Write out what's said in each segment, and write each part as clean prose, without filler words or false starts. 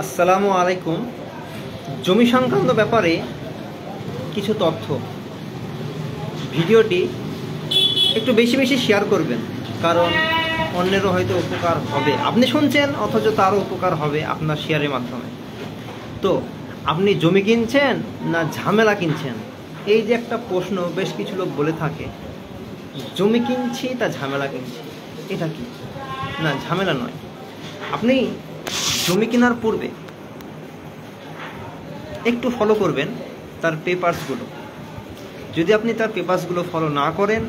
আসসালামু আলাইকুম। জমি সংক্রান্ত ব্যাপারে কিছু তথ্য, ভিডিওটি একটু বেশি বেশি শেয়ার করবেন, কারণ অন্যেরও হয়তো উপকার হবে। আপনি শুনছেন অথচ তারও উপকার হবে আপনার শেয়ারের মাধ্যমে। তো আপনি জমি কিনছেন না ঝামেলা কিনছেন, এই যে একটা প্রশ্ন বেশ কিছু লোক বলে থাকে। জমি কিনছি তা ঝামেলা কিনছি, এটা কি? না, ঝামেলা নয়। আপনি জমি কেনার পূর্বে একটু ফলো করবেন তার পেপারসগুলো। যদি আপনি তার পেপারসগুলো ফলো না করেন,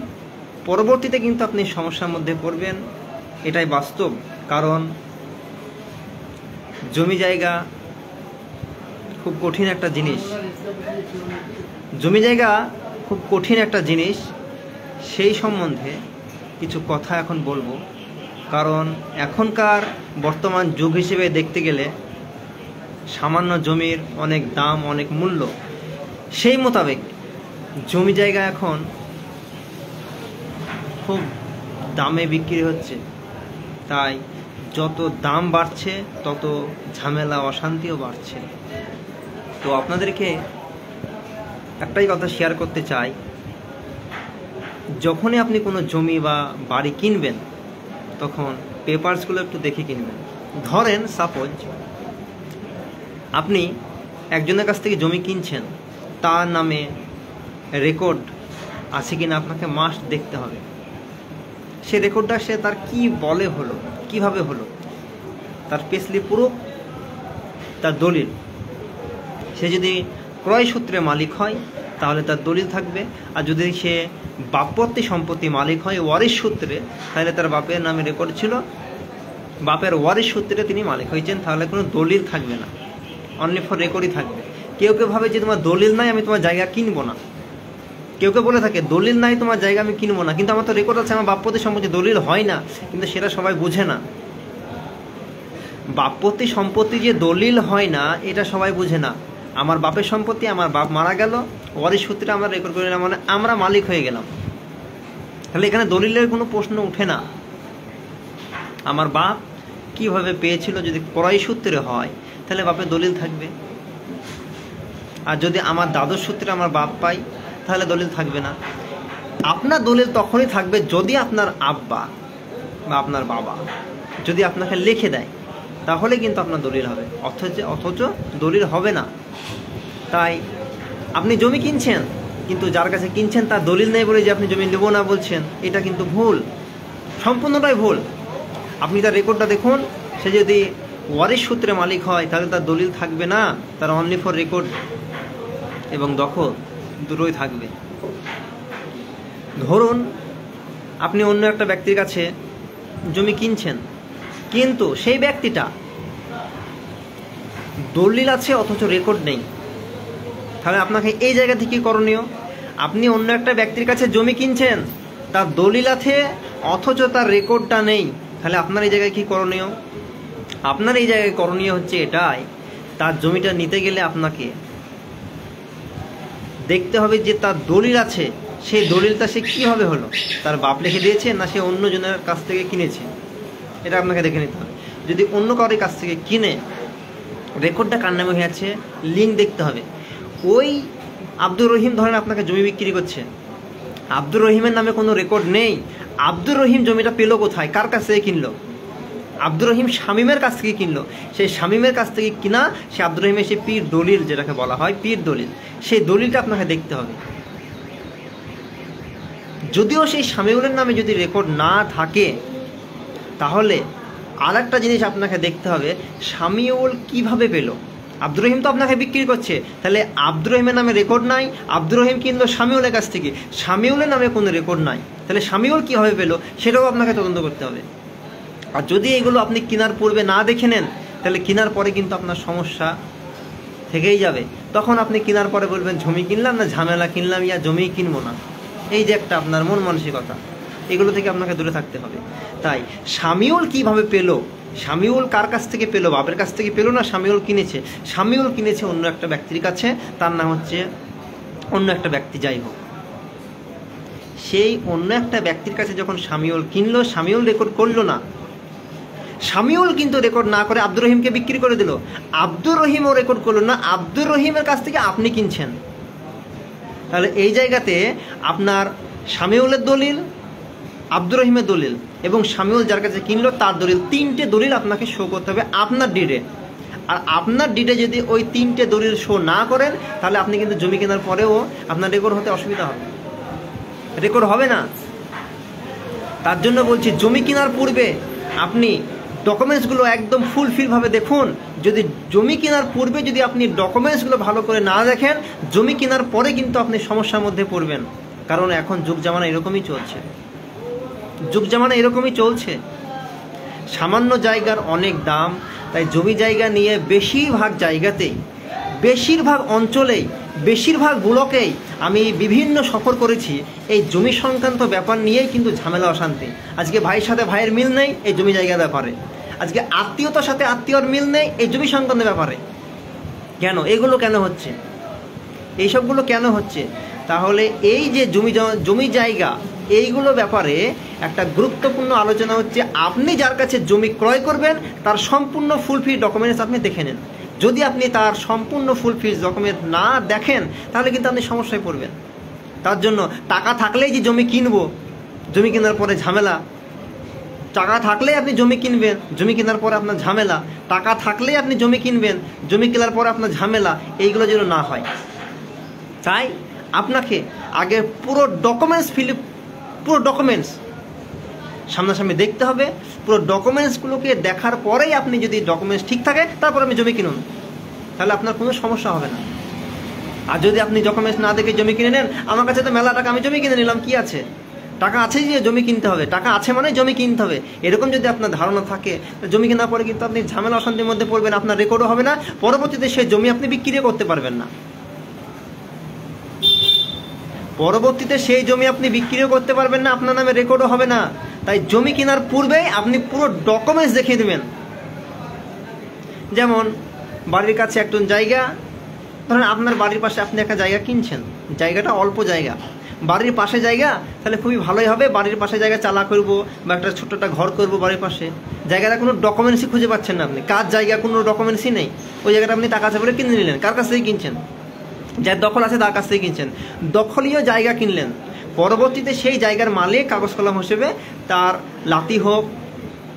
পরবর্তীতে কিন্তু আপনি সমস্যার মধ্যে পড়বেন, এটাই বাস্তব। কারণ জমি জায়গা খুব কঠিন একটা জিনিস। জমি জায়গা খুব কঠিন একটা জিনিস, সেই সম্বন্ধে কিছু কথা এখন বলবো। কারণ এখনকার বর্তমান যুগ হিসেবে দেখতে গেলে সামান্য জমির অনেক দাম, অনেক মূল্য। সেই মোতাবেক জমি জায়গা এখন খুব দামে বিক্রি হচ্ছে। তাই যত দাম বাড়ছে তত ঝামেলা, অশান্তিও বাড়ছে। তো আপনাদেরকে একটাই কথা শেয়ার করতে চাই, যখনই আপনি কোনো জমি বা বাড়ি কিনবেন তখন পেপারসগুলো একটু দেখে কিনবেন। ধরেন সাপোজ আপনি একজনের কাছ থেকে জমি কিনছেন, তার নামে রেকর্ড আছে কিনা আপনাকে মাস্ট দেখতে হবে। সে রেকর্ডটা সে তার কি বলে হলো, কিভাবে হলো, তার পেসলিপ প্রুফ, তার দলিল। সে যদি ক্রয় সূত্রে মালিক হয় তাহলে তার দলিল থাকবে, আর যদি সে বাপত্তি সম্পত্তি মালিক হয় ওয়ারিশ সূত্রে, তাহলে তার বাপের নামে রেকর্ড ছিল, বাপের ওয়ারিশ সূত্রে তিনি মালিক হয়েছেন, তাহলে কোনো দলিল থাকবে না, অনলি ফর রেকর্ডই থাকবে। কেউ কেউ ভাবে যে তোমার দলিল নাই, আমি তোমার জায়গা কিনবো না। কেউ কেউ বলে থাকে দলিল নাই, তোমার জায়গা আমি কিনবো না, কিন্তু আমার তো রেকর্ড আছে, আমার বাপপত্তি সম্পত্তি, দলিল হয় না। কিন্তু সেটা সবাই বোঝে না। বাপপত্তি সম্পত্তি যে দলিল হয় না এটা সবাই বোঝে না। আমার বাপের সম্পত্তি, আমার বাপ মারা গেল, ওয়ারিশ সূত্রে আমরা রেকর্ড করে নিলাম, মানে আমরা মালিক হয়ে গেলাম। তাহলে এখানে দলিলের কোনো প্রশ্ন উঠে না। আমার বাপ কিভাবে পেয়েছিল, যদি ক্রয় সূত্রে হয় তাহলে বাপের দলিল থাকবে। আর যদি আমার দাদুর সূত্রে আমার বাপ পাই তাহলে দলিল থাকবে না। আপনার দলিল তখনই থাকবে যদি আপনার আব্বা বা আপনার বাবা যদি আপনাকে লিখে দেয়, তাহলে কিন্তু আপনার দলিল হবে, অথচ দলিল হবে না। তাই আপনি জমি কিনছেন, কিন্তু যার কাছে কিনছেন তার দলিল নেই বলে যে আপনি জমি নেব না বলছেন, এটা কিন্তু ভুল, সম্পূর্ণটাই ভুল। আপনি তার রেকর্ডটা দেখুন। সে যদি ওয়ারিশ সূত্রে মালিক হয় তাহলে তার দলিল থাকবে না, তার অনলি ফর রেকর্ড এবং দখল দুটোই থাকবে। ধরুন আপনি অন্য একটা ব্যক্তির কাছে জমি কিনছেন, কিন্তু সেই ব্যক্তিটা দলিল আছে অথচ রেকর্ড নেই, তাহলে আপনাকে এই জায়গা থেকে করণীয়। আপনি অন্য একটা ব্যক্তির কাছে জমি কিনছেন, তার দলিল আছে অথচ তার রেকর্ডটা নেই, তাহলে আপনার এই জায়গায় কি করণীয়? আপনার এই জায়গায় করণীয় হচ্ছে এটাই, তার জমিটা নিতে গেলে আপনাকে দেখতে হবে যে তার দলিল আছে, সেই দলিলটা সে কীভাবে হলো, তার বাপ লিখে দিয়েছে না সে অন্য জনের কাছ থেকে কিনেছে, এটা আপনাকে দেখে নিতে হবে। যদি অন্য কারোর কাছ থেকে কিনে রেকর্ডটা কার নামে হয়ে আছে, লিঙ্ক দেখতে হবে। ওই আব্দুর রহিম ধরেন আপনাকে জমি বিক্রি করছে, আব্দুর রহিমের নামে কোনো রেকর্ড নেই। আব্দুর রহিম জমিটা পেলো কোথায়, কার কাছ থেকে কিনলো? আব্দুর রহিম শামীমের কাছ থেকে কিনলো। সেই শামীমের কাছ থেকে কিনা সে আব্দুর রহিমের সেই পীর দলিল, যেটাকে বলা হয় পীর দলিল, সেই দলিলটা আপনাকে দেখতে হবে। যদিও সেই শামীউলের নামে যদি রেকর্ড না থাকে, তাহলে আর একটা জিনিস আপনাকে দেখতে হবে, শামীউল কিভাবে পেল। আব্দুর রহিম তো আপনাকে বিক্রি করছে, তাহলে আব্দুর রহিমের নামে রেকর্ড নাই, আব্দুর রহিম কিনলো শামীউলের কাছ থেকে, শামীউলের নামে কোনো রেকর্ড নাই, তাহলে শামীউল কীভাবে পেল সেটাও আপনাকে তদন্ত করতে হবে। আর যদি এগুলো আপনি কেনার পূর্বে না দেখে নেন, তাহলে কেনার পরে কিন্তু আপনার সমস্যা থেকেই যাবে। তখন আপনি কেনার পরে বলবেন জমি কিনলাম না ঝামেলা কিনলাম, ইয়া জমি কিনবো না। এই যে একটা আপনার মন মানসিকতা, এগুলো থেকে আপনাকে দূরে থাকতে হবে। তাই শামীউল কিভাবে পেলো, শামীউল কার কাছ থেকে পেলো, বাপের কাছ থেকে পেলো না শামীউল কিনেছে? শামীউল কিনেছে অন্য একটা ব্যক্তির কাছে, তার নাম হচ্ছে অন্য একটা ব্যক্তি, যাই হোক। সেই অন্য একটা ব্যক্তির কাছে যখন শামীউল কিনলো, শামীউল রেকর্ড করলো না, শামিউল কিন্তু রেকর্ড না করে আব্দুর রহিমকে বিক্রি করে দিল। আব্দুর রহিমও রেকর্ড করলো না, আব্দুর রহিমের কাছ থেকে আপনি কিনছেন। তাহলে এই জায়গাতে আপনার শামিউলের দলিল, আব্দুর রহিমের দলিল এবং শামিউল যার কাছে কিনলো তার দলিল, 3টে দলিল আপনাকে শো করতে হবে আপনার ডিডে। আর আপনার ডিডে যদি ওই 3টে দলিল শো না করেন তাহলে আপনি কিন্তু জমি কেনার পরেও আপনার রেকর্ড হতে অসুবিধা হবে, রেকর্ড হবে না। তার জন্য বলছি জমি কেনার পূর্বে আপনি ডকুমেন্টসগুলো একদম ফুলফিলভাবে দেখুন। যদি জমি কেনার পূর্বে যদি আপনি ডকুমেন্টসগুলো ভালো করে না দেখেন, জমি কেনার পরে কিন্তু আপনি সমস্যার মধ্যে পড়বেন। কারণ এখন যুগ জামানা এরকমই চলছে, যুগ জামানা এরকমই চলছে। সামান্য জায়গার অনেক দাম, তাই জমি জায়গা নিয়ে বেশিরভাগ জায়গাতেই, বেশিরভাগ অঞ্চলেই, বেশিরভাগ ব্লকেই আমি বিভিন্ন সফর করেছি, এই জমি সংক্রান্ত ব্যাপার নিয়েই কিন্তু ঝামেলা অশান্তি। আজকে ভাইয়ের সাথে ভাইয়ের মিল নেই এই জমি জায়গার ব্যাপারে, আজকে আত্মীয়তার সাথে আত্মীয়র মিল নেই এই জমি সংক্রান্ত ব্যাপারে। কেন এগুলো কেন হচ্ছে, এইসবগুলো কেন হচ্ছে? তাহলে এই যে জমি জায়গা এইগুলো ব্যাপারে একটা গুরুত্বপূর্ণ আলোচনা হচ্ছে। আপনি যার কাছে জমি ক্রয় করবেন তার সম্পূর্ণ ফুলফিল ডকুমেন্টস আপনি দেখে নেন। যদি আপনি তার সম্পূর্ণ ফুলফিল ডকুমেন্ট না দেখেন তাহলে কিন্তু আপনি সমস্যায় পড়বেন। তার জন্য টাকা থাকলেই যে জমি কিনবো, জমি কেনার পরে ঝামেলা, টাকা থাকলেই আপনি জমি কিনবেন, জমি কেনার পরে আপনার ঝামেলা, টাকা থাকলেই আপনি জমি কিনবেন, জমি কেনার পরে আপনার ঝামেলা, এইগুলো যেন না হয়। তাই আপনাকে আগে পুরো ডকুমেন্টস সামনাসামনি দেখতে হবে। পুরো ডকুমেন্টসগুলোকে দেখার পরেই আপনি যদি ডকুমেন্টস ঠিক থাকে তারপর আপনি জমি কিনুন, তাহলে আপনার কোনো সমস্যা হবে না। আর যদি আপনি ডকুমেন্টস না দেখে জমি কিনে নেন, আমার কাছে তো মেলা টাকা, আমি জমি কিনে নিলাম, কি আছে, টাকা আছে যে জমি কিনতে হবে, টাকা আছে মানে জমি কিনতে হবে, এরকম যদি আপনার ধারণা থাকে, জমি কেনার পরে কিন্তু আপনি ঝামেলা অশান্তির মধ্যে পড়বেন, আপনার রেকর্ডও হবে না, পরবর্তীতে সেই জমি আপনি বিক্রিও করতে পারবেন না, পরবর্তীতে সেই জমি আপনি বিক্রিও করতে পারবেন না, আপনার নামে রেকর্ডও হবে না। তাই জমি কেনার পূর্বেই আপনি পুরো ডকুমেন্টস দেখিয়ে দেবেন। যেমন বাড়ির কাছে একটা জায়গা, ধরেন আপনার বাড়ির পাশে আপনি একটা জায়গা কিনছেন, জায়গাটা অল্প জায়গা, বাড়ির পাশে জায়গা, তাহলে খুবই ভালোই হবে, বাড়ির পাশে জায়গা চালা করবো বা একটা ছোট্ট একটা ঘর করবো বাড়ির পাশে। জায়গাটা কোনো ডকুমেন্টসই খুঁজে পাচ্ছেন না আপনি, কার জায়গা কোনো ডকুমেন্টসই নেই, ওই জায়গাটা আপনি টাকা আছে বলে কিনে নিলেন, কার কাছ থেকে কিনছেন, যার দখল আছে তার কাছ থেকে কিনছেন, দখলীয় জায়গা কিনলেন। পরবর্তীতে সেই জায়গার মালিক কাগজ কলম হিসেবে তার লাতি হোক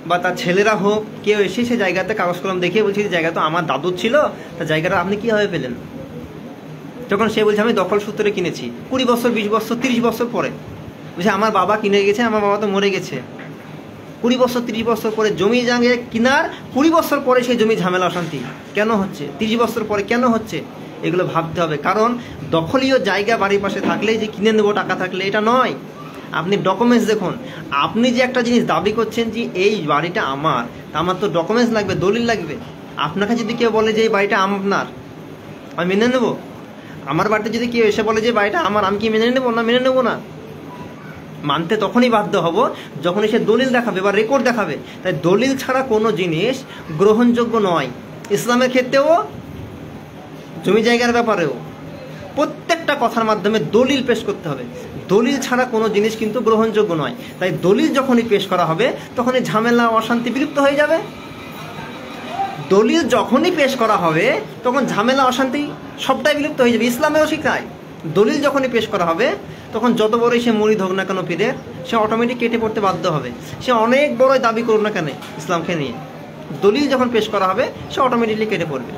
বা তার ছেলেরা হোক, কেউ এসে সেই জায়গাতে কাগজ কলম দেখিয়ে বলছে জায়গা তো আমার দাদুর ছিল, তার জায়গাটা আপনি কীভাবে পেলেন? তখন সে বলছে আমি দখল সূত্রে কিনেছি, 20 বছর 20 বছর 30 বছর পরে বলছে আমার বাবা কিনে গেছে, আমার বাবা তো মরে গেছে। 20 বছর 30 বছর পরে জমি জায়গা কিনার 20 বছর পরে সেই জমি ঝামেলা অশান্তি কেন হচ্ছে, 30 বছর পরে কেন হচ্ছে, এগুলো ভাবতে হবে। কারণ দখলীয় জায়গা বাড়ির পাশে থাকলেই যে কিনে নেবো টাকা থাকলে এটা নয়, আপনি ডকুমেন্টস দেখুন। আপনি যে একটা জিনিস দাবি করছেন যে এই বাড়িটা আমার, তা আমার তো ডকুমেন্টস লাগবে, দলিল লাগবে। আপনাকে যদি কেউ বলে যে এই বাড়িটা আপনার, আমি মেনে নেবো? আমার বাড়িতে যদি কেউ এসে বলে যে বাড়িটা আমার, আমি কি মেনে নেবো? না, মেনে নেবো না। মানতে তখনই বাধ্য হব যখন সে দলিল দেখাবে বা রেকর্ড দেখাবে। তাই দলিল ছাড়া কোনো জিনিস গ্রহণযোগ্য নয়। ইসলামের ক্ষেত্রেও জমি জায়গার ব্যাপারেও প্রত্যেকটা কথার মাধ্যমে দলিল পেশ করতে হবে, দলিল ছাড়া কোনো জিনিস কিন্তু গ্রহণযোগ্য নয়। তাই দলিল যখনই পেশ করা হবে তখনই ঝামেলা অশান্তি বিলুপ্ত হয়ে যাবে। দলিল যখনই পেশ করা হবে তখন ঝামেলা অশান্তি সবটাই বিলুপ্ত হয়ে যাবে। ইসলামেও শিখায় দলিল যখনই পেশ করা হবে তখন যত বড়ই সে মুরিদ হোক না কেন পীরের, সে অটোমেটিক কেটে পড়তে বাধ্য হবে। সে অনেক বড়ই দাবি করুক না কেন ইসলামকে নিয়ে, দলিল যখন পেশ করা হবে সে অটোমেটিকলি কেটে পড়বে।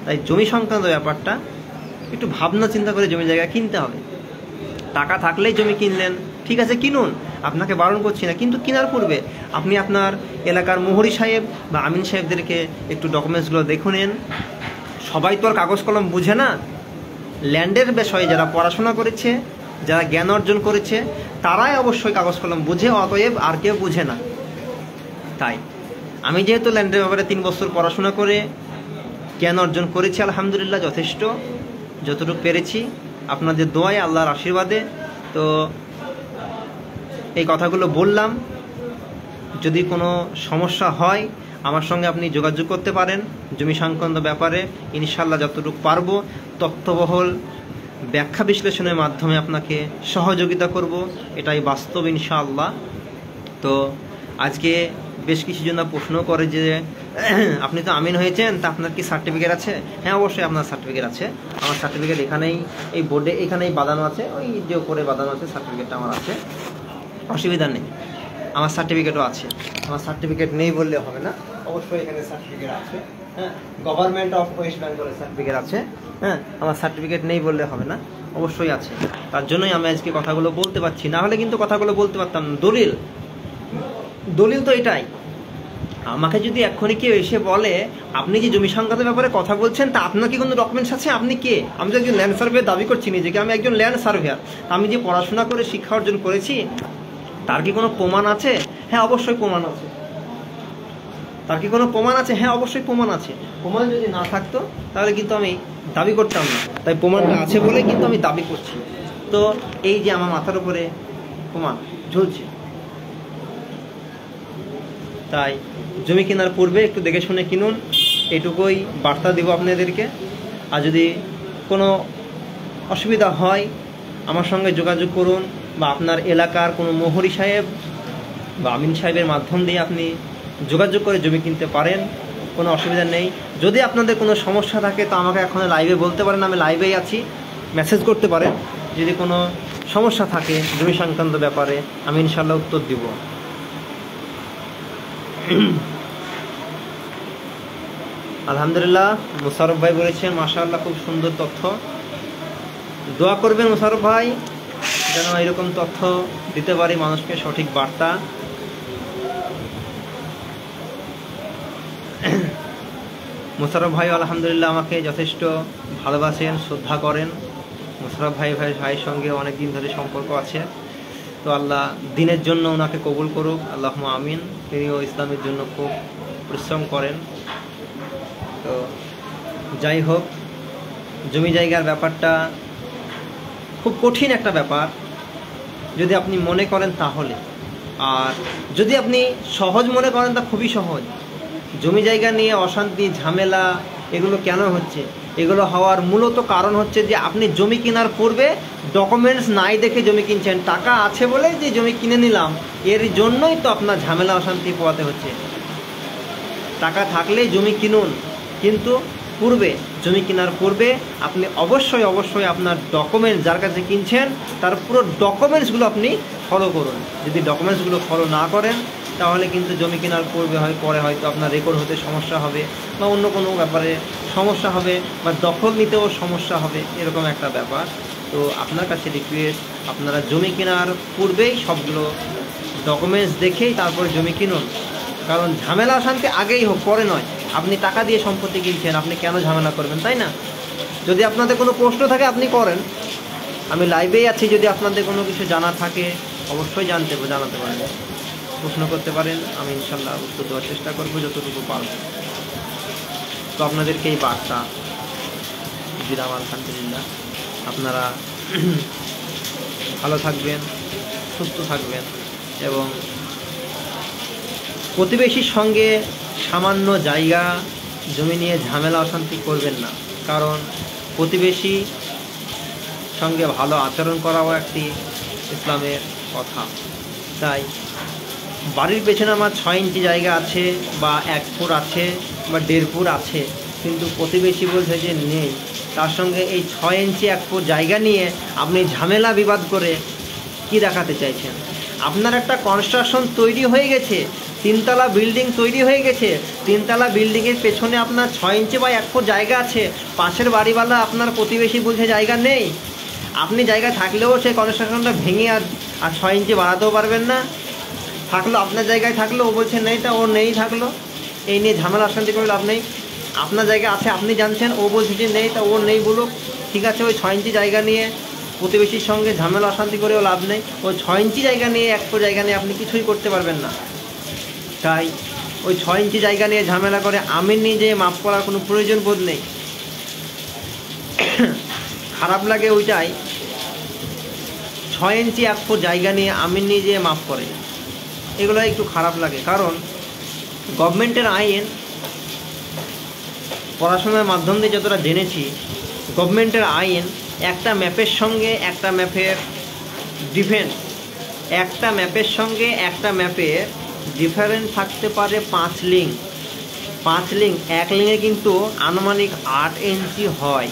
তাই জমি সংক্রান্ত ব্যাপারটা একটু ভাবনা চিন্তা করে জমি জায়গা কিনতে হবে। টাকা থাকলেই জমি কিনলেন, ঠিক আছে কিনুন, আপনাকে বারণ করছি না, কিন্তু কেনার পূর্বে আপনি আপনার এলাকার মোহরি সাহেব বা আমিন সাহেবদেরকে একটু ডকুমেন্টসগুলো দেখে নেন। সবাই তো আর কাগজ কলম বুঝে না, ল্যান্ডের বিষয়ে যারা পড়াশোনা করেছে, যারা জ্ঞান অর্জন করেছে তারাই অবশ্যই কাগজ কলম বুঝে, অতএব আর কেউ বুঝে না। তাই আমি যেহেতু ল্যান্ডের ব্যাপারে 3 বছর পড়াশোনা করে জ্ঞান অর্জন করেছি, আলহামদুলিল্লাহ যথেষ্ট যতটুকু পেরেছি আপনাদের দোয়ায়, আল্লাহর আশীর্বাদে। তো এই কথাগুলো বললাম, যদি কোনো সমস্যা হয় আমার সঙ্গে আপনি যোগাযোগ করতে পারেন জমি সংক্রান্ত ব্যাপারে। ইনশাআল্লাহ যতটুকু পারবো তথ্যবহল ব্যাখ্যা বিশ্লেষণের মাধ্যমে আপনাকে সহযোগিতা করব, এটাই বাস্তব ইনশাআল্লাহ। তো আজকে বেশ কিছু জন প্রশ্ন করে যে আপনি তো আমিন হয়েছেন, তা আপনার কি সার্টিফিকেট আছে? হ্যাঁ, অবশ্যই আপনার সার্টিফিকেট আছে। আমার সার্টিফিকেট এখানেই, এই বোর্ডে এখানেই বাঁধানো আছে, ওই যে উপরে বাঁধানো আছে, সার্টিফিকেটটা আমার আছে, অসুবিধা নেই। আমার সার্টিফিকেটও আছে। আমার সার্টিফিকেট নেই বললে হবে না, অবশ্যই এখানে সার্টিফিকেট আছে। হ্যাঁ, গভর্নমেন্ট অফ ওয়েস্ট বেঙ্গলের সার্টিফিকেট আছে। হ্যাঁ, আমার সার্টিফিকেট নেই বললে হবে না, অবশ্যই আছে। তার জন্যই আমি আজকে কথাগুলো বলতে পারছি, না হলে কিন্তু কথাগুলো বলতে পারতাম না। দলিল তো এটাই। আমাকে যদি এক্ষুনি কেউ এসে বলে আপনি যে জমি সংক্রান্ত ব্যাপারে কথা বলছেন, তা আপনার কি কোনো ডকুমেন্টস আছে? আপনি কে? আমি তো একজন ল্যান্ড সার্ভেয়ার দাবি করছি নিজেকে, আমি একজন ল্যান্ড সার্ভেয়ার। আমি যে পড়াশোনা করে শিক্ষা অর্জন করেছি, তার কি কোনো প্রমাণ আছে? হ্যাঁ, অবশ্যই প্রমাণ আছে। তার কি কোনো প্রমাণ আছে? হ্যাঁ, অবশ্যই প্রমাণ আছে। প্রমাণ যদি না থাকতো তাহলে কিন্তু আমি দাবি করতাম না, তাই প্রমাণটা আছে বলে কিন্তু আমি দাবি করছি। তো এই যে আমার মাথার উপরে প্রমাণ ঝুলছে, তাই জমি কেনার পূর্বে একটু দেখে শুনে কিনুন, এটুকুই বার্তা দেব আপনাদেরকে। আর যদি কোনো অসুবিধা হয় আমার সঙ্গে যোগাযোগ করুন, বা আপনার এলাকার কোনো মোহরি সাহেব বা আমিন সাহেবের মাধ্যম দিয়ে আপনি যোগাযোগ করে জমি কিনতে পারেন, কোনো অসুবিধা নেই। যদি আপনাদের কোনো সমস্যা থাকে তো আমাকে এখন লাইভে বলতে পারেন, আমি লাইভেই আছি, মেসেজ করতে পারেন। যদি কোনো সমস্যা থাকে জমি সংক্রান্ত ব্যাপারে, আমি ইনশাল্লাহ উত্তর দিব। আলহামদুলিল্লাহ, মুশারফ ভাই বলেছেন মাশাআল্লাহ, খুব সুন্দর তথ্য। দোয়া করবেন মুশারফ ভাই, যেন এরকম তথ্য দিতে পারি মানুষকে, সঠিক বার্তা। মুশারফ ভাই আলহামদুলিল্লাহ আমাকে যথেষ্ট ভালোবাসেন, শ্রদ্ধা করেন। মুশারফ ভাইয়ের সঙ্গে অনেক দিন ধরে সম্পর্ক আছে। তো আল্লাহ দিনের জন্য ওনাকে কবুল করুক, আল্লাহুম্মা আমিন। তিনিও ইসলামের জন্য খুব পরিশ্রম করেন। তো যাই হোক, জমি জায়গার ব্যাপারটা খুব কঠিন একটা ব্যাপার যদি আপনি মনে করেন তাহলে, আর যদি আপনি সহজ মনে করেন তা খুবই সহজ। জমি জায়গা নিয়ে অশান্তি, ঝামেলা এগুলো কেন হচ্ছে? এগুলো হওয়ার মূলত কারণ হচ্ছে যে আপনি জমি কেনার পূর্বে ডকুমেন্টস নাই দেখে জমি কিনছেন। টাকা আছে বলে যে জমি কিনে নিলাম, এর জন্যই তো আপনার ঝামেলা অশান্তি পোয়াতে হচ্ছে। টাকা থাকলেই জমি কিনুন, কিন্তু জমি কেনার পূর্বে আপনি অবশ্যই আপনার ডকুমেন্টস, যার কাছে কিনছেন তার পুরো ডকুমেন্টসগুলো আপনি ফলো করুন। যদি ডকুমেন্টসগুলো ফলো না করেন তাহলে কিন্তু জমি কেনার পরে হয়তো আপনার রেকর্ড হতে সমস্যা হবে, বা অন্য কোনো ব্যাপারে সমস্যা হবে, বা দখল নিতেও সমস্যা হবে, এরকম একটা ব্যাপার। তো আপনার কাছে রিকোয়েস্ট, আপনারা জমি কেনার পূর্বেই সবগুলো ডকুমেন্টস দেখেই তারপরে জমি কিনুন। কারণ ঝামেলা অশান্তি আগেই হোক, পরে নয়। আপনি টাকা দিয়ে সম্পত্তি কিনছেন, আপনি কেন ঝামেলা করবেন, তাই না? যদি আপনাদের কোনো প্রশ্ন থাকে আপনি করেন, আমি লাইভেই আছি। যদি আপনাদের কোনো কিছু জানা থাকে অবশ্যই জানাতে পারেন, প্রশ্ন করতে পারেন। আমি ইনশাল্লাহ উত্তর দেওয়ার চেষ্টা করবো যতটুকু পারব। তো আপনাদেরকে এই বার্তা দিলাম। আলহামদুলিল্লাহ, আপনারা ভালো থাকবেন, সুস্থ থাকবেন, এবং প্রতিবেশীর সঙ্গে সামান্য জায়গা জমি নিয়ে ঝামেলা অশান্তি করবেন না। কারণ প্রতিবেশী সঙ্গে ভালো আচরণ করাও একটি ইসলামের কথা। তাই বাড়ির পেছনে আমার 6 ইঞ্চি জায়গা আছে, বা 1 ফুট আছে, বা 1.5 ফুট আছে, কিন্তু প্রতিবেশী বলছে যে নেই। তার সঙ্গে এই 6 ইঞ্চি 1 ফুট জায়গা নিয়ে আপনি ঝামেলা বিবাদ করে কি দেখাতে চাইছেন? আপনার একটা কনস্ট্রাকশন তৈরি হয়ে গেছে, 3 তলা বিল্ডিং তৈরি হয়ে গেছে, 3 তলা বিল্ডিংয়ের পেছনে আপনার 6 ইঞ্চি বা 1 ফুট জায়গা আছে। পাশের বাড়িওয়ালা আপনার প্রতিবেশী বলছে জায়গা নেই। আপনি জায়গা থাকলেও সেই কনস্ট্রাকশনটা ভেঙে আর 6 ইঞ্চি বাড়াতেও পারবেন না। থাকলো আপনার জায়গায় থাকলো, ও বলছে নেই, তা ও নেই থাকলো। এই নিয়ে ঝামেলা অশান্তি করে লাভ নেই। আপনার জায়গা আছে, আপনি জানছেন, ও বলছে যে নেই, তা ও নেই বলুক, ঠিক আছে। ওই 6 ইঞ্চি জায়গা নিয়ে প্রতিবেশীর সঙ্গে ঝামেলা অশান্তি করেও লাভ নেই। ওই 6 ইঞ্চি জায়গা নিয়ে, 1 ফুট জায়গা নিয়ে আপনি কিছুই করতে পারবেন না। তাই ওই 6 ইঞ্চি জায়গা নিয়ে ঝামেলা করে আমিন নিয়ে যেয়ে মাফ করার কোনো প্রয়োজন বোধ নেই। খারাপ লাগে ওইটাই, 6 ইঞ্চি 1 ফুট জায়গা নিয়ে আমিন নিয়ে যেয়ে মাফ করে, এগুলো একটু খারাপ লাগে। কারণ গভর্নমেন্টের আইন, পড়াশোনার মাধ্যম দিয়ে যতটা জেনেছি, গভর্নমেন্টের আইন একটা ম্যাপের সঙ্গে একটা ম্যাপের ডিফারেন্স, একটা ম্যাপের সঙ্গে একটা ম্যাপের ডিফারেন্স থাকতে পারে 5 লিঙ্ক। 5 লিঙ্ক, এক লিঙ্কে কিন্তু আনুমানিক 8 ইঞ্চি হয়।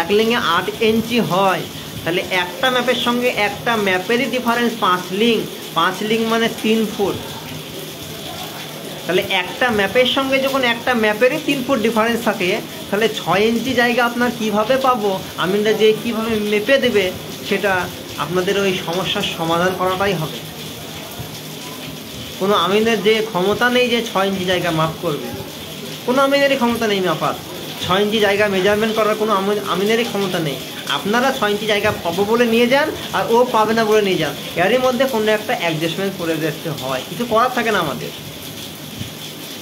এক লিঙ্কে 8 ইঞ্চি হয়, তাহলে একটা ম্যাপের সঙ্গে একটা ম্যাপেরই ডিফারেন্স 5 লিঙ্ক। 5 লিঙ্ক মানে 3 ফুট। তাহলে একটা ম্যাপের সঙ্গে যখন একটা ম্যাপেরই 3 ফুট ডিফারেন্স থাকে, তাহলে 6 ইঞ্চি জায়গা আপনার কিভাবে পাবো, আমিনরা যে কীভাবে মেপে দেবে, সেটা আপনাদের ওই সমস্যার সমাধান করাটাই হবে। কোনো আমিনের যে ক্ষমতা নেই যে 6 ইঞ্চি জায়গা মাপ করবে, কোনো আমিনেরই ক্ষমতা নেই মাপার। 6 ইঞ্চি জায়গা মেজারমেন্ট করার কোনো আমিনেরই ক্ষমতা নেই। আপনারা 6 ইঞ্চি জায়গা পাবো বলে নিয়ে যান, আর ও পাবে না বলে নিয়ে যান, এরই মধ্যে কোনো একটা অ্যাডজাস্টমেন্ট করে দেখতে হয়, কিছু করার থাকে না আমাদের।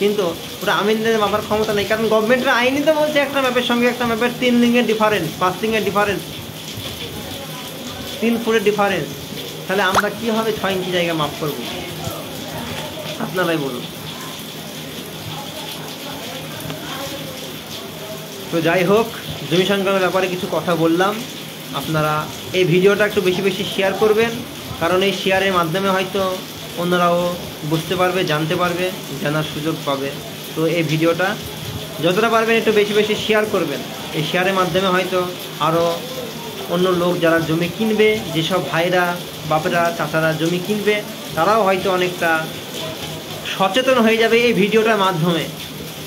কিন্তু ওটা আমিনদের মাপার ক্ষমতা নেই, কারণ গভর্নমেন্টের আইনই তো বলছে একটা ম্যাপের সঙ্গে একটা ম্যাপের 3 লিঙ্কের ডিফারেন্স, 5 লিঙ্কের ডিফারেন্স, 3 ফুটের ডিফারেন্স। তাহলে আমরা কীভাবে 6 ইঞ্চি জায়গা মাপ করব, আপনারাই বলুন। তো যাই হোক, জমি সংক্রান্ত ব্যাপারে কিছু কথা বললাম। আপনারা এই ভিডিওটা একটু বেশি বেশি শেয়ার করবেন, কারণ এই শেয়ারের মাধ্যমে হয়তো অন্যরাও বুঝতে পারবে, জানতে পারবে, জানার সুযোগ পাবে। তো এই ভিডিওটা যতটা পারবেন একটু বেশি বেশি শেয়ার করবেন। এই শেয়ারের মাধ্যমে হয়তো আরও অন্য লোক যারা জমি কিনবে, যেসব ভাইরা, বাপেরা, চাচারা জমি কিনবে, তারাও হয়তো অনেকটা সচেতন হয়ে যাবে এই ভিডিওটার মাধ্যমে।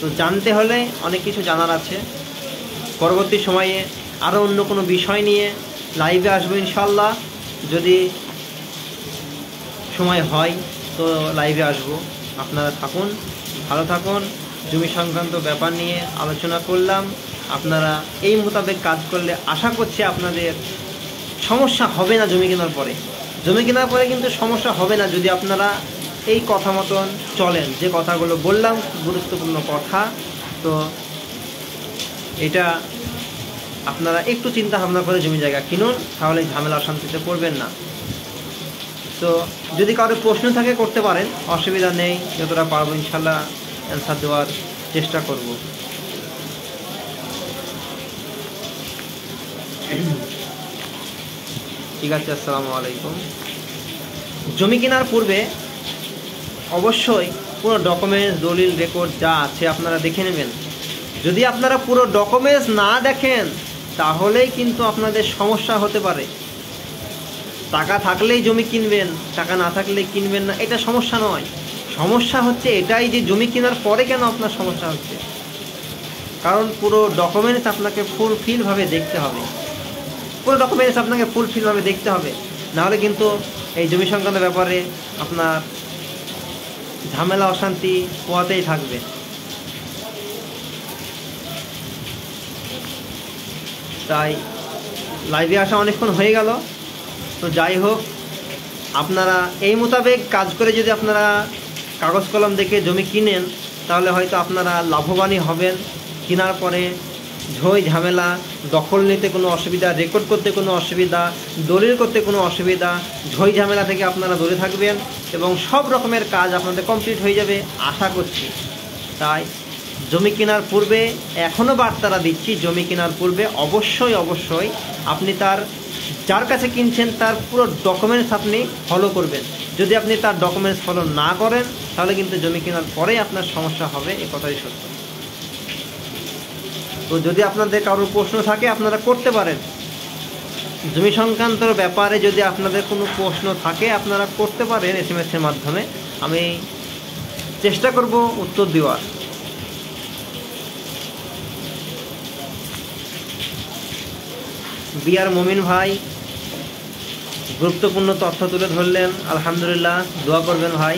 তো জানতে হলে অনেক কিছু জানার আছে। পরবর্তী সময়ে আরও অন্য কোনো বিষয় নিয়ে লাইভে আসবো ইনশাল্লাহ, যদি সময় হয় তো লাইভে আসবো। আপনারা থাকুন, ভালো থাকুন। জমি সংক্রান্ত ব্যাপার নিয়ে আলোচনা করলাম। আপনারা এই মোতাবেক কাজ করলে আশা করছি আপনাদের সমস্যা হবে না জমি কেনার পরে। জমি কেনার পরে কিন্তু সমস্যা হবে না যদি আপনারা এই কথা মতন চলেন। যে কথাগুলো বললাম গুরুত্বপূর্ণ কথা, তো এটা আপনারা একটু চিন্তা ভাবনা করে জমি জায়গা কিনুন, তাহলে ঝামেলা অশান্তিতে পড়বেন না। তো যদি কারো প্রশ্ন থাকে করতে পারেন, অসুবিধা নেই, যতটা পারবো ইনশাল্লাহ অ্যান্সার দেওয়ার চেষ্টা করব। ঠিক আছে, আসসালামু আলাইকুম। জমি কেনার পূর্বে অবশ্যই পুরো ডকুমেন্টস, দলিল, রেকর্ড যা আছে আপনারা দেখে নেবেন। যদি আপনারা পুরো ডকুমেন্টস না দেখেন তাহলেই কিন্তু আপনাদের সমস্যা হতে পারে। টাকা থাকলেই জমি কিনবেন, টাকা না থাকলেই কিনবেন না, এটা সমস্যা নয়। সমস্যা হচ্ছে এটাই যে জমি কেনার পরে কেন আপনার সমস্যা হচ্ছে। কারণ পুরো ডকুমেন্টস আপনাকে ফুলফিলভাবে দেখতে হবে, পুরো ডকুমেন্টস আপনাকে ফুলফিলভাবে দেখতে হবে। নাহলে কিন্তু এই জমি সংক্রান্ত ব্যাপারে আপনার ঝামেলা অশান্তি পোয়াতেই থাকবে। তাই লাইভে আসা অনেকক্ষণ হয়ে গেল। তো যাই হোক, আপনারা এই মোতাবেক কাজ করে যদি আপনারা কাগজ কলম দেখে জমি কিনেন, তাহলে হয়তো আপনারা লাভবানই হবেন। কেনার পরে ঝই ঝামেলা, দখল নিতে কোনো অসুবিধা, রেকর্ড করতে কোনো অসুবিধা, দলিল করতে কোনো অসুবিধা, ঝই ঝামেলা থেকে আপনারা দূরে থাকবেন এবং সব রকমের কাজ আপনাদের কমপ্লিট হয়ে যাবে আশা করছি। তাই জমি কেনার পূর্বে এখনও বার্তাটা দিচ্ছি, জমি কেনার পূর্বে অবশ্যই অবশ্যই আপনি যার কাছে কিনছেন তার পুরো ডকুমেন্টস আপনি ফলো করবেন। যদি আপনি তার ডকুমেন্টস ফলো না করেন তাহলে কিন্তু জমি কেনার পরেই আপনার সমস্যা হবে, এ কথাই সত্য। তো যদি আপনাদের কারোর প্রশ্ন থাকে আপনারা করতে পারেন। জমি সংক্রান্ত ব্যাপারে যদি আপনাদের কোনো প্রশ্ন থাকে আপনারা করতে পারেন SMS-এর মাধ্যমে, আমি চেষ্টা করব উত্তর দেওয়ার। বিআর মমিন ভাই গুরুত্বপূর্ণ তথ্য তুলে ধরলেন, আলহামদুলিল্লাহ। দোয়া করবেন ভাই।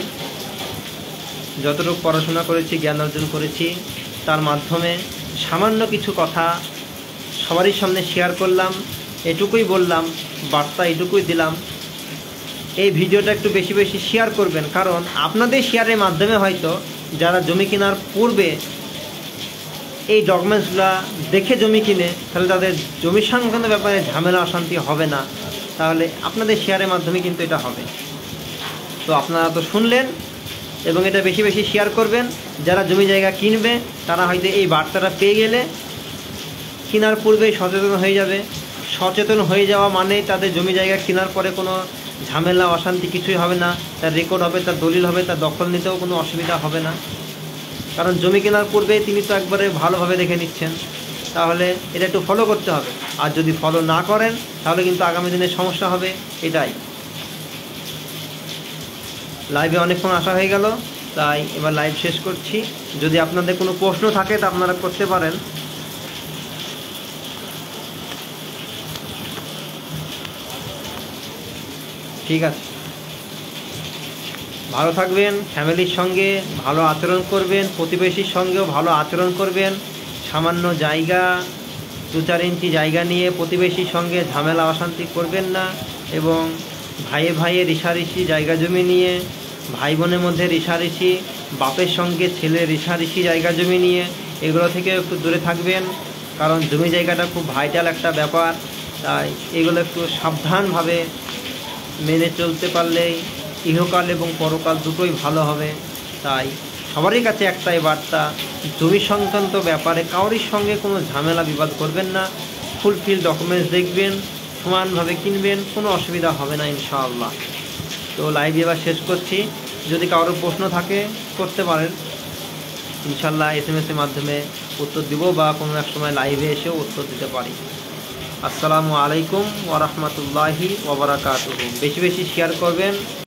যতটুকু পড়াশোনা করেছি, জ্ঞান অর্জন করেছি, তার মাধ্যমে সামান্য কিছু কথা সবারই সামনে শেয়ার করলাম। এটুকুই বললাম, বার্তা এটুকুই দিলাম। এই ভিডিওটা একটু বেশি বেশি শেয়ার করবেন, কারণ আপনাদের শেয়ারের মাধ্যমে হয়তো যারা জমি কেনার পূর্বে এই ডকুমেন্টসগুলো দেখে জমি কিনে, তাহলে তাদের জমি সংক্রান্ত ব্যাপারে ঝামেলা অশান্তি হবে না। তাহলে আপনাদের শেয়ারের মাধ্যমে কিন্তু এটা হবে। তো আপনারা তো শুনলেন, এবং এটা বেশি বেশি শেয়ার করবেন। যারা জমি জায়গা কিনবে তারা হয়তো এই বার্তাটা পেয়ে গেলে কেনার পূর্বেই সচেতন হয়ে যাবে। সচেতন হয়ে যাওয়া মানে তাদের জমি জায়গা কেনার পরে কোনো ঝামেলা অশান্তি কিছুই হবে না, তার রেকর্ড হবে, তার দলিল হবে, তার দখল নিতেও কোনো অসুবিধা হবে না। কারণ জমি কেনার পূর্বে তিনি তো একবারে ভালোভাবে দেখে নিচ্ছেন, তাহলে এটা একটু ফলো করতে হবে। আর যদি ফলো না করেন তাহলে কিন্তু আগামী দিনে সমস্যা হবে। এটাই, লাইভে অনেকক্ষণ আসা হয়ে গেল, তাই এবার লাইভ শেষ করছি। যদি আপনাদের কোনো প্রশ্ন থাকে তা আপনারা করতে পারেন। ঠিক আছে, ভালো থাকবেন, ফ্যামিলির সঙ্গে ভালো আচরণ করবেন, প্রতিবেশীর সঙ্গেও ভালো আচরণ করবেন। সামান্য জায়গা, 2-4 ইঞ্চি জায়গা নিয়ে প্রতিবেশীর সঙ্গে ঝামেলা অশান্তি করবেন না। এবং ভাইয়ে ভাইয়ে রিসারিসি জায়গা জমি নিয়ে, ভাই বোনের মধ্যে রিসারিসি, বাপের সঙ্গে ছেলের রিসারিসি জায়গা জমি নিয়ে, এগুলো থেকে একটু দূরে থাকবেন। কারণ জমি জায়গাটা খুব ভাইটাল একটা ব্যাপার, তাই এগুলো একটু সাবধানভাবে মেনে চলতে পারলেই ইহকাল এবং পরকাল দুটোই ভালো হবে। তাই সবারই কাছে একটাই বার্তা, জমি সংক্রান্ত ব্যাপারে কারোর সঙ্গে কোনো ঝামেলা বিবাদ করবেন না। ফুলফিল ডকুমেন্টস দেখবেন, সমানভাবে কিনবেন, কোনো অসুবিধা হবে না ইনশাআল্লাহ। তো লাইভ এবার শেষ করছি। যদি কারোর প্রশ্ন থাকে করতে পারেন, ইনশাআল্লাহ SMS এর মাধ্যমে উত্তর দিব, বা কোনো এক সময় লাইভে এসেও উত্তর দিতে পারি। আসসালামু আলাইকুম ওয়া রাহমাতুল্লাহি ওয়া বারাকাতুহু। বেশি বেশি শেয়ার করবেন।